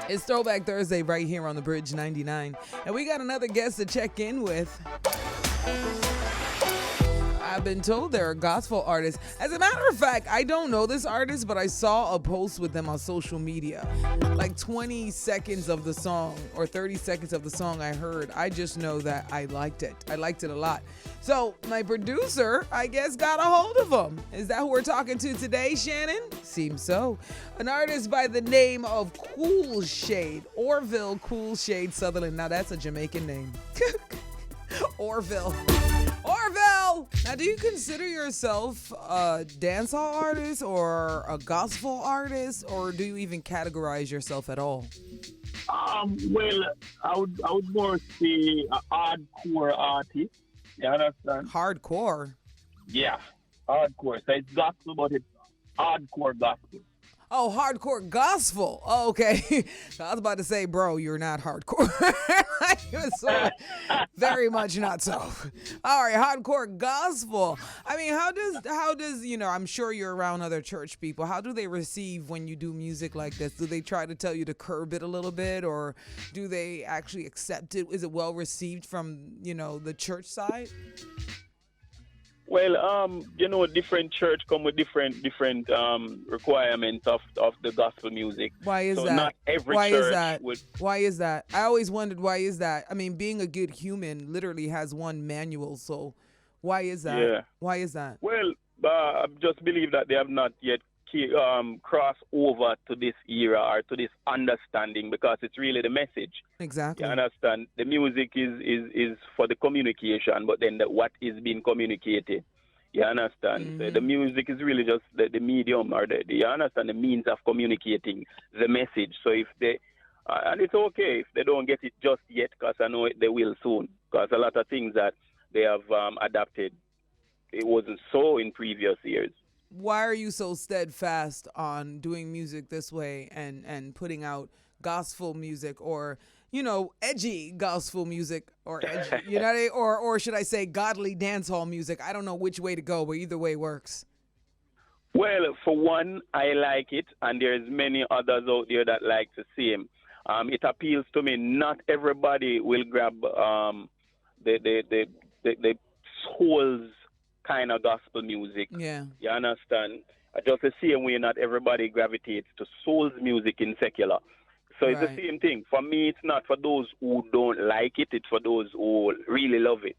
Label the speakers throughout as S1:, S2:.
S1: It's Throwback Thursday right here on the Bridge 99. And we got another guest to check in with. I've been told they're a gospel artist. As a matter of fact, I don't know this artist, but I saw a post with them on social media. Like 20 seconds of the song or 30 seconds of the song I heard. I just know that I liked it. I liked it a lot. So my producer, I guess, got a hold of him. Is that who we're talking to today, Shannon? Seems so. An artist by the name of Coolshade, Orville Coolshade Sutherland. Now that's a Jamaican name. Orville. Now, do you consider yourself a dancehall artist or a gospel artist, or do you even categorize yourself at all?
S2: Well, I would more say a hardcore artist. You understand?
S1: Hardcore?
S2: Yeah, hardcore. So it's gospel, but it's hardcore gospel.
S1: Oh, hardcore gospel. Oh, okay. I was about to say, bro, you're not hardcore. So, very much not so. All right, hardcore gospel. I mean, how does, I'm sure you're around other church people. How do they receive when you do music like this? Do they try to tell you to curb it a little bit, or do they actually accept it? Is it well received from, the church side?
S2: Well, different church come with different requirements of the gospel music.
S1: Why is that?
S2: Not every
S1: why
S2: church
S1: is that?
S2: would.
S1: Why is that? I always wondered, why is that? I mean, being a good human literally has one manual, so why is that?
S2: Yeah.
S1: Why is that?
S2: Well, I just believe that they have not yet crossed over to this era or to this understanding, because it's really the message.
S1: Exactly.
S2: You understand? The music is for the communication, but then what is being communicated. You understand?
S1: Mm-hmm.
S2: So the music is really just the medium, or you understand, the means of communicating the message. So if they, and it's okay if they don't get it just yet, because I know they will soon, because a lot of things that they have adapted, it wasn't so in previous years.
S1: Why are you so steadfast on doing music this way and putting out gospel music, or edgy gospel music, or edgy, or should I say godly dancehall music? I don't know which way to go, but either way works.
S2: Well, for one, I like it, and there's many others out there that like the same. It appeals to me. Not everybody will grab the soul's kind of gospel music.
S1: Yeah.
S2: You understand? Just the same way not everybody gravitates to soul's music in secular. So it's the same thing. For me, it's not for those who don't like it. It's for those who really love it.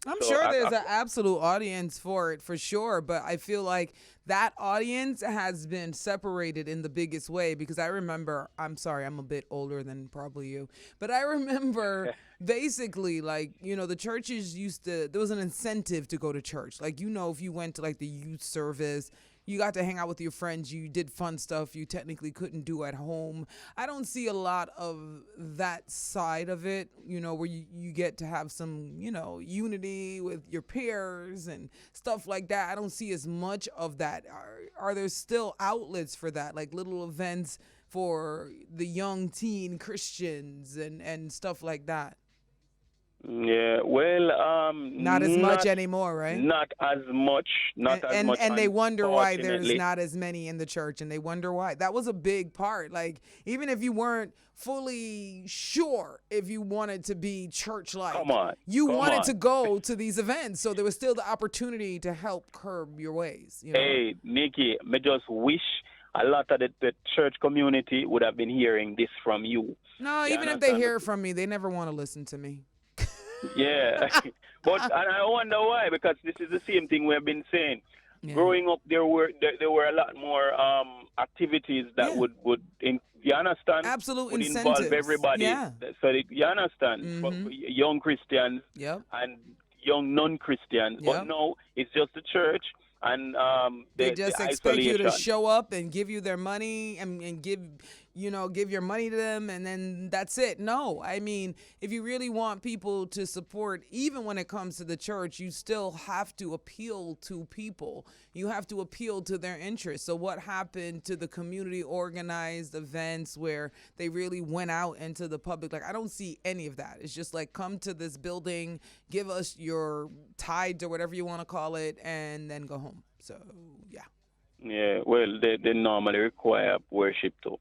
S1: I'm sure there's an absolute audience for it, for sure. But I feel like that audience has been separated in the biggest way, because I remember, I'm sorry, I'm a bit older than probably you, but I remember basically, the churches there was an incentive to go to church. Like, if you went to like the youth service, you got to hang out with your friends. You did fun stuff you technically couldn't do at home. I don't see a lot of that side of it, where you get to have some, unity with your peers and stuff like that. I don't see as much of that. Are there still outlets for that, like little events for the young teen Christians and stuff like that?
S2: Yeah, well,
S1: not as much anymore, right?
S2: Not as much, as much.
S1: And they wonder why there's not as many in the church, and they wonder why. That was a big part. Like, even if you weren't fully sure if you wanted to be church-like, you wanted to go to these events, so there was still the opportunity to help curb your ways.
S2: Hey, Nikki, I just wish a lot of the church community would have been hearing this from you.
S1: No, even if they hear it from me, they never want to listen to me.
S2: Yeah, but and I wonder why, because this is the same thing we have been saying. Yeah. Growing up, there were a lot more activities that would you understand?
S1: Absolute
S2: would
S1: incentives.
S2: Involve everybody.
S1: Yeah.
S2: So you understand,
S1: Mm-hmm.
S2: young Christians and young non-Christians.
S1: Yep.
S2: But no, it's just the church. And
S1: they just expect
S2: isolation.
S1: you to show up and give you their money and give your money to them, and then that's it. No, I mean, if you really want people to support, even when it comes to the church, you still have to appeal to people. You have to appeal to their interests. So what happened to the community organized events where they really went out into the public? Like, I don't see any of that. It's just like, come to this building, give us your tithes or whatever you want to call it, and then go home. So, yeah.
S2: Yeah, well, they normally require worship too.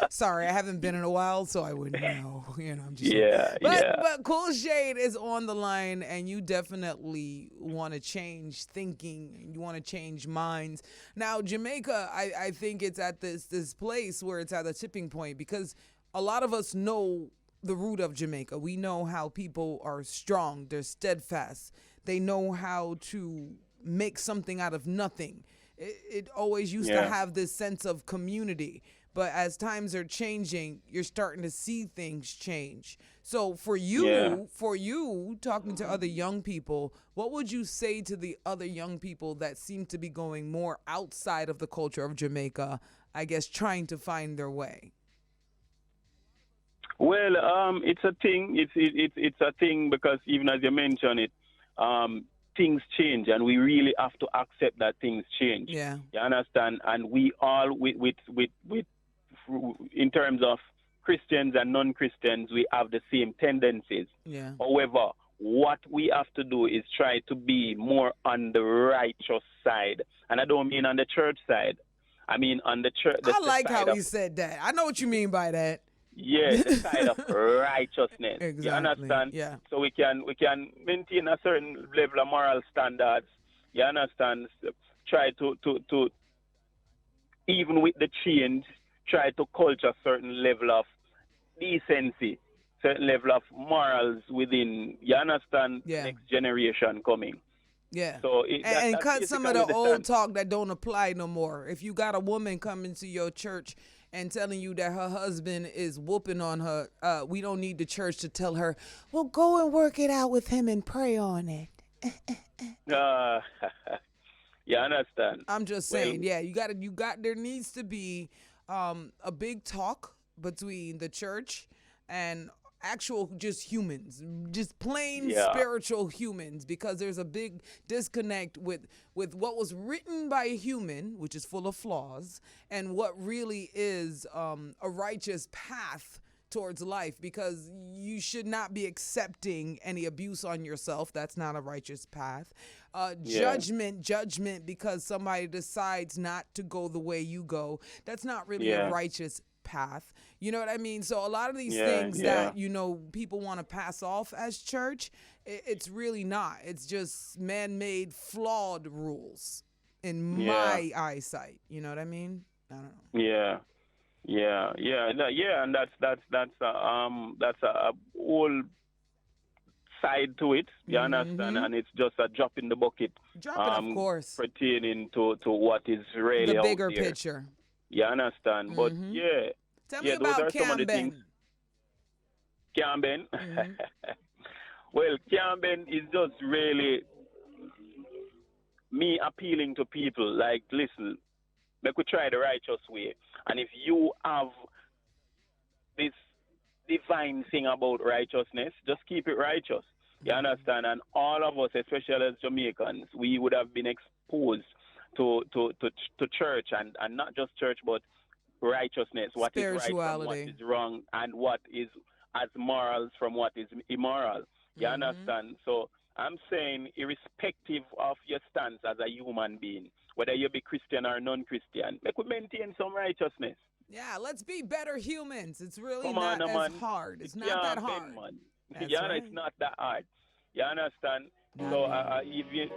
S1: Sorry, I haven't been in a while, so I wouldn't know. I'm just
S2: Yeah, yeah.
S1: But Coolshade is on the line, and you definitely want to change thinking, and you want to change minds. Now, Jamaica, I think it's at this place where it's at a tipping point because a lot of us know the root of Jamaica. We know how people are strong, they're steadfast, they know how to make something out of nothing. It always used to have this sense of community. But as times are changing, you're starting to see things change. So for you, talking to other young people, what would you say to the other young people that seem to be going more outside of the culture of Jamaica, I guess, trying to find their way?
S2: Well, it's a thing. It's a thing because even as you mentioned it, things change, and we really have to accept that things change.
S1: Yeah,
S2: you understand. And we all, with in terms of Christians and non-Christians, we have the same tendencies.
S1: Yeah.
S2: However, what we have to do is try to be more on the righteous side, and I don't mean on the church side. I mean on the church.
S1: I like how he said that. I know what you mean by that.
S2: Yeah, the side of righteousness.
S1: Exactly.
S2: You understand?
S1: Yeah.
S2: So we can maintain a certain level of moral standards. You understand? Try to even with the change, try to culture a certain level of decency, certain level of morals within. You understand?
S1: Yeah.
S2: Next generation coming.
S1: Yeah.
S2: So
S1: and cut some of the old talk that don't apply no more. If you got a woman coming to your church and telling you that her husband is whooping on her, we don't need the church to tell her, well, go and work it out with him and pray on it.
S2: You understand?
S1: I'm just saying, there needs to be a big talk between the church and actual just humans, just plain spiritual humans, because there's a big disconnect with what was written by a human, which is full of flaws, and what really is a righteous path towards life, because you should not be accepting any abuse on yourself. That's not a righteous path. Judgment because somebody decides not to go the way you go. That's not really a righteous path. You know what I mean? So a lot of these things that, people want to pass off as church, it's really not. It's just man-made, flawed rules in my eyesight. You know what I mean? I don't know. And that's a whole side to it. You understand? And it's just a drop in the bucket. Of course.
S2: Pertaining to what is really
S1: the
S2: out
S1: bigger
S2: there.
S1: picture.
S2: You understand? But
S1: tell me about Camben.
S2: Camben. Well, Camben is just really me appealing to people. Like, listen, we could try the righteous way. And if you have this divine thing about righteousness, just keep it righteous. You understand? And all of us, especially as Jamaicans, we would have been exposed to church, and not just church, but righteousness, what is right from what is wrong, and what is as morals from what is immoral. You understand? So I'm saying, irrespective of your stance as a human being, whether you be Christian or non-Christian, we could maintain some righteousness.
S1: Yeah, let's be better humans. It's really not as hard. It's not that hard.
S2: It's not that hard. You understand? So if you...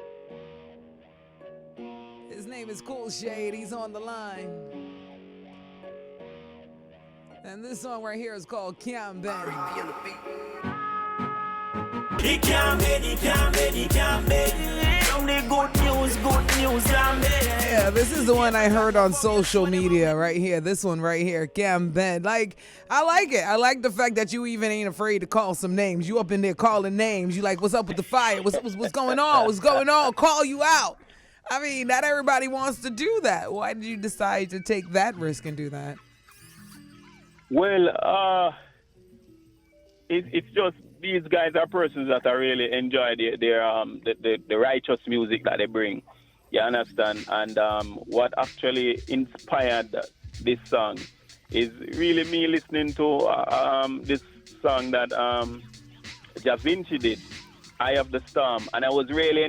S1: His name is Coolshade. He's on the line. And this song right here is called Camben.
S3: He can't bend. Only good news,
S1: Yeah, this is the one I heard on social media right here. This one right here, Camben. Like, I like it. I like the fact that you even ain't afraid to call some names. You up in there calling names. You like, what's up with the fire? What's going on? What's going on? Call you out. I mean, not everybody wants to do that. Why did you decide to take that risk and do that?
S2: Well, it's just these guys are persons that I really enjoy the righteous music that they bring. You understand? And what actually inspired this song is really me listening to this song that Da Vinci did, Eye of the Storm. And I was really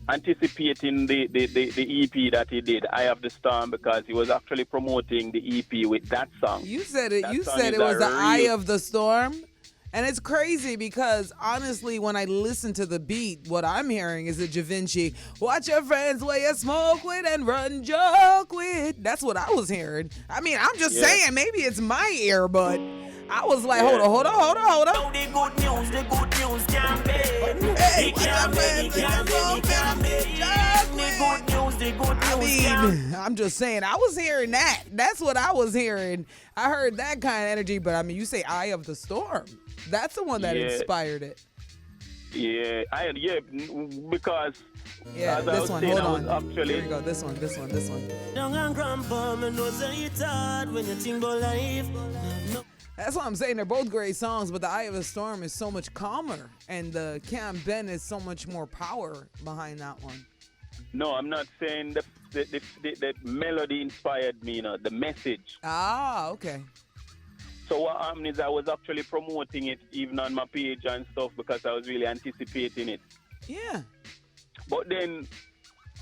S2: anticipating the EP that he did, Eye of the Storm, because he was actually promoting the EP with that song.
S1: You said it.
S2: That
S1: You
S2: song
S1: said
S2: is
S1: it was
S2: a
S1: the Eye
S2: real-
S1: of the Storm. And it's crazy because honestly, when I listen to the beat, what I'm hearing is a Da Vinci, watch your friends where you smoke with and run joke with. That's what I was hearing. I mean, I'm just saying, maybe it's my ear, but I was like, hold on.
S3: Now the good news can't be.
S1: Hey,
S3: It can't be. The good
S1: I
S3: news can't
S1: mean, I'm just saying, I was hearing that. That's what I was hearing. I heard that kind of energy, but I mean, you say Eye of the Storm. That's the one that inspired it.
S2: Yeah, because
S1: Yeah,
S2: as I
S1: this
S2: was
S1: one.
S2: saying,
S1: Hold
S2: I
S1: on.
S2: was actually-
S1: Here we go. This one.
S3: Young and grandpa, me know say it's hard when you think about life. No.
S1: That's what I'm saying. They're both great songs, but the Eye of the Storm is so much calmer, and the Can't Bend is so much more power behind that one.
S2: No, I'm not saying the melody inspired me, the message.
S1: Ah, okay.
S2: So what happened is I was actually promoting it even on my page and stuff because I was really anticipating it.
S1: Yeah.
S2: But then,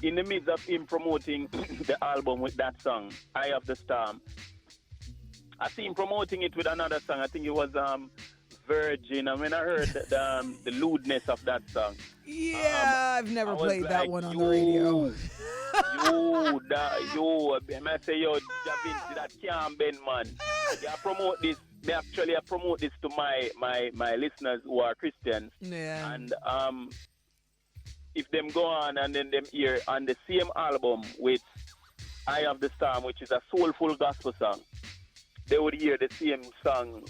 S2: in the midst of him promoting the album with that song, Eye of the Storm, I see him promoting it with another song. I think it was Virgin. And when I heard the lewdness of that song,
S1: Yeah, I've never
S2: I was
S1: played that
S2: like,
S1: one on the radio.
S2: I say, yo, Da Vinci, that can't bend, man. I promote this. I promote this to my listeners who are Christians.
S1: Yeah.
S2: And if them go on and then them hear on the same album with Eye of the Storm, which is a soulful gospel song, they would hear the same song.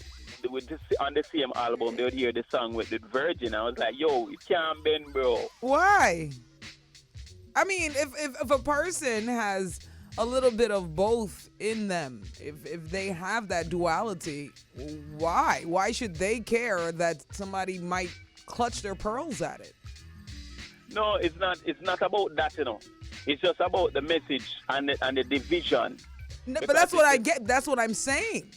S2: On the same album, they would hear the song with the Virgin. I was like, yo, it can't bend, bro.
S1: Why? I mean, if a person has a little bit of both in them, if they have that duality, why? Why should they care that somebody might clutch their pearls at it?
S2: No, it's not. It's not about that, It's just about the message and the division.
S1: No, but that's what I get. That's what I'm saying.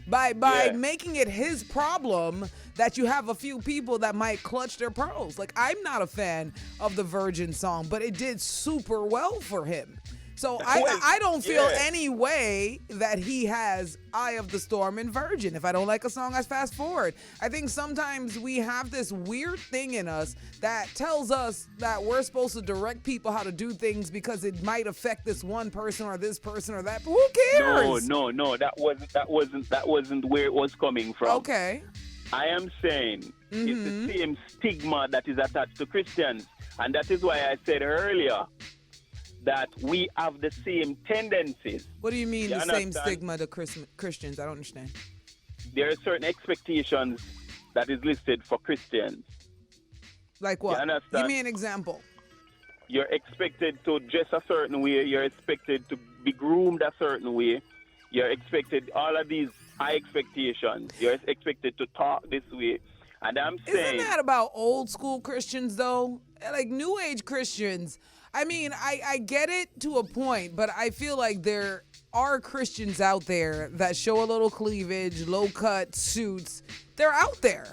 S1: By making it his problem that you have a few people that might clutch their pearls. Like, I'm not a fan of the Virgin song, but it did super well for him. So I don't feel any way that he has Eye of the Storm and Virgin. If I don't like a song, I fast forward. I think sometimes we have this weird thing in us that tells us that we're supposed to direct people how to do things because it might affect this one person or this person or that. But who cares?
S2: No. That wasn't where it was coming from.
S1: Okay.
S2: I am saying it's the same stigma that is attached to Christians. And that is why I said earlier that we have the same tendencies.
S1: What do you mean the same stigma to Christians? I don't understand.
S2: There are certain expectations that is listed for Christians.
S1: Like what?
S2: You understand?
S1: Give me an example.
S2: You're expected to dress a certain way. You're expected to be groomed a certain way. You're expected, all of these high expectations. You're expected to talk this way. And I'm saying...
S1: Isn't that about old school Christians, though? Like, new age Christians... I mean, I get it to a point, but I feel like there are Christians out there that show a little cleavage, low-cut suits. They're out there.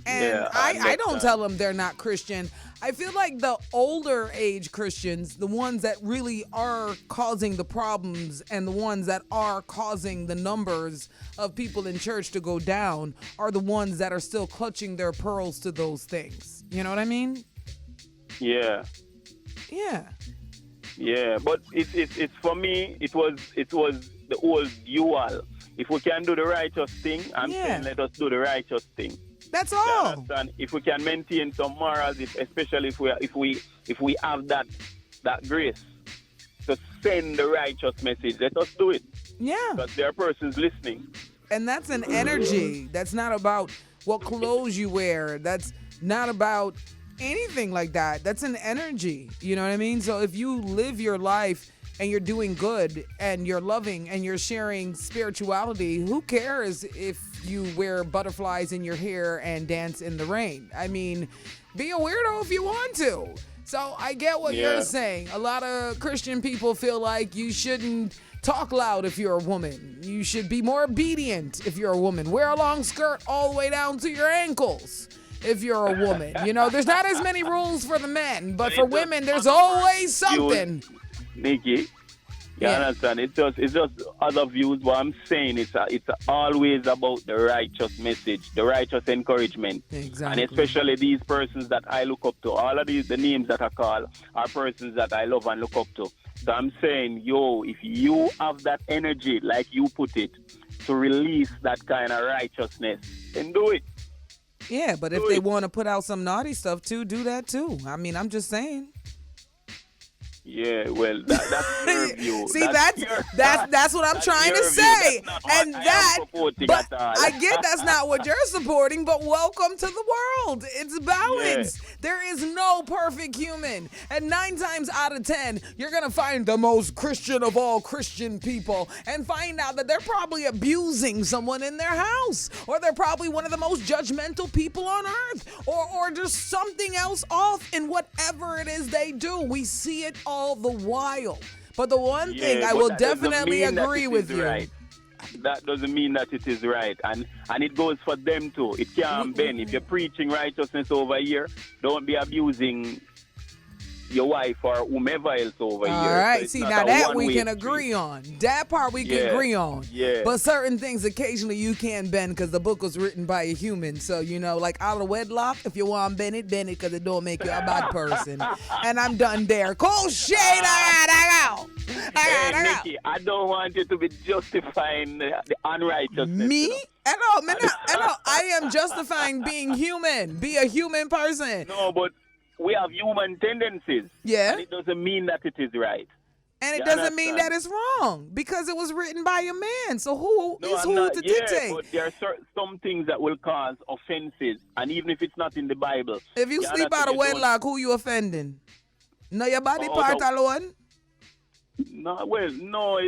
S1: And I don't tell them they're not Christian. I feel like the older age Christians, the ones that really are causing the problems and the ones that are causing the numbers of people in church to go down, are the ones that are still clutching their pearls to those things. You know what I mean?
S2: Yeah. Yeah, but it's for me. It was the old dual. If we can do the righteous thing, I'm saying let us do the righteous thing.
S1: That's all.
S2: Understand? If we can maintain some morals, especially if we have that grace to send the righteous message, let us do it.
S1: Yeah.
S2: Because there are persons listening.
S1: And that's an energy. That's not about what clothes you wear. That's not about anything like that. That's an energy. You know what I mean? So if you live your life and you're doing good and you're loving and you're sharing spirituality, who cares if you wear butterflies in your hair and dance in the rain? I mean, be a weirdo if you want to. So I get what you're saying. A lot of Christian people feel like you shouldn't talk loud if you're a woman. You should be more obedient if you're a woman. Wear a long skirt all the way down to your ankles. if you're a woman. You know, there's not as many rules for the men, but for women, there's always something.
S2: Nikki, you understand? It's just other views. What I'm saying it's always about the righteous message, the righteous encouragement.
S1: Exactly.
S2: And especially these persons that I look up to. All of the names that I call are persons that I love and look up to. So I'm saying, if you have that energy, like you put it, to release that kind of righteousness, then do it.
S1: Yeah, but if they want to put out some naughty stuff too, do that too. I mean, I'm just saying.
S2: Yeah, well, that's your view.
S1: See, that's what I'm trying to say. And but I get that's not what you're supporting, but welcome to the world. It's balance. Yeah. There is no perfect human. And 9 times out of 10, you're going to find the most Christian of all Christian people and find out that they're probably abusing someone in their house, or they're probably one of the most judgmental people on earth, or just something else off in whatever it is they do. We see it all the while. But the one thing I will definitely agree with you.
S2: Right. That doesn't mean that it is right. And it goes for them too. It can't bend. If you're preaching righteousness over here, don't be abusing your wife or whomever else over here.
S1: All right. So see, now that we can agree on. That part we can agree on.
S2: Yeah.
S1: But certain things occasionally you can't bend because the book was written by a human. So, like out of wedlock, if you want to bend it because it don't make you a bad person. And I'm done there. Coolshade, I got.
S2: Nikki, I don't want you to be justifying the unrighteousness.
S1: Me? I am justifying being human. Be a human person.
S2: No, but we have human tendencies.
S1: Yeah.
S2: And it doesn't mean that it is right.
S1: And it doesn't mean that it's wrong because it was written by a man. So who to dictate?
S2: But there are some things that will cause offenses. And even if it's not in the Bible.
S1: If you sleep out of wedlock, who you offending? No, your body part alone?
S2: No,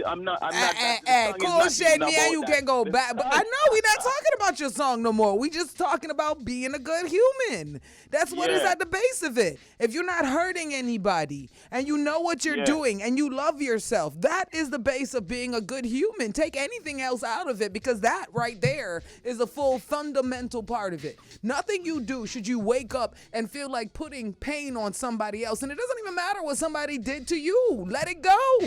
S2: I'm not.
S1: Coolshade, me and you can go back. But I know we're not talking about your song no more. We just talking about being a good human. That's what is at the base of it. If you're not hurting anybody and you know what you're doing and you love yourself, that is the base of being a good human. Take anything else out of it because that right there is a full fundamental part of it. Nothing you do should you wake up and feel like putting pain on somebody else. And it doesn't even matter what somebody did to you. Let it go.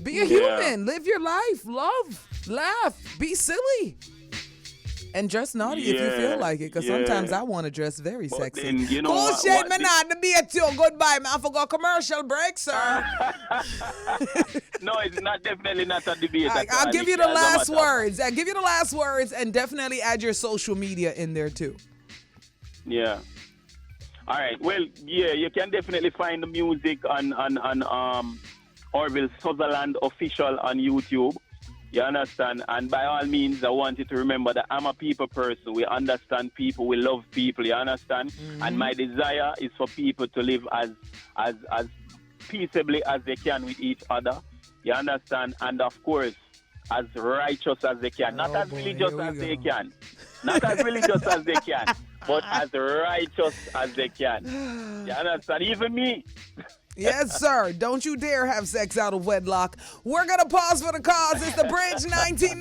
S1: Be a human. Live your life. Love. Laugh. Be silly. And dress naughty if you feel like it, because sometimes I want to dress very sexy.
S2: Then,
S1: Coolshade, man, not to be at you. Goodbye, man. I forgot commercial break, sir.
S2: No, it's definitely not a debate.
S1: I'll give you the last words. I'll give you the last words, and definitely add your social media in there too.
S2: Yeah. All right. Well, you can definitely find the music on Orville Sutherland official on YouTube. You understand? And by all means, I want you to remember that I'm a people person. We understand people. We love people. You understand? Mm-hmm. And my desire is for people to live as peaceably as they can with each other. You understand? And of course, as righteous as they can. Not as religious as they can. Not as religious as they can. But as righteous as they can. You understand? Even me.
S1: Yes, sir. Don't you dare have sex out of wedlock. We're going to pause for the cause. It's the Bridge 99.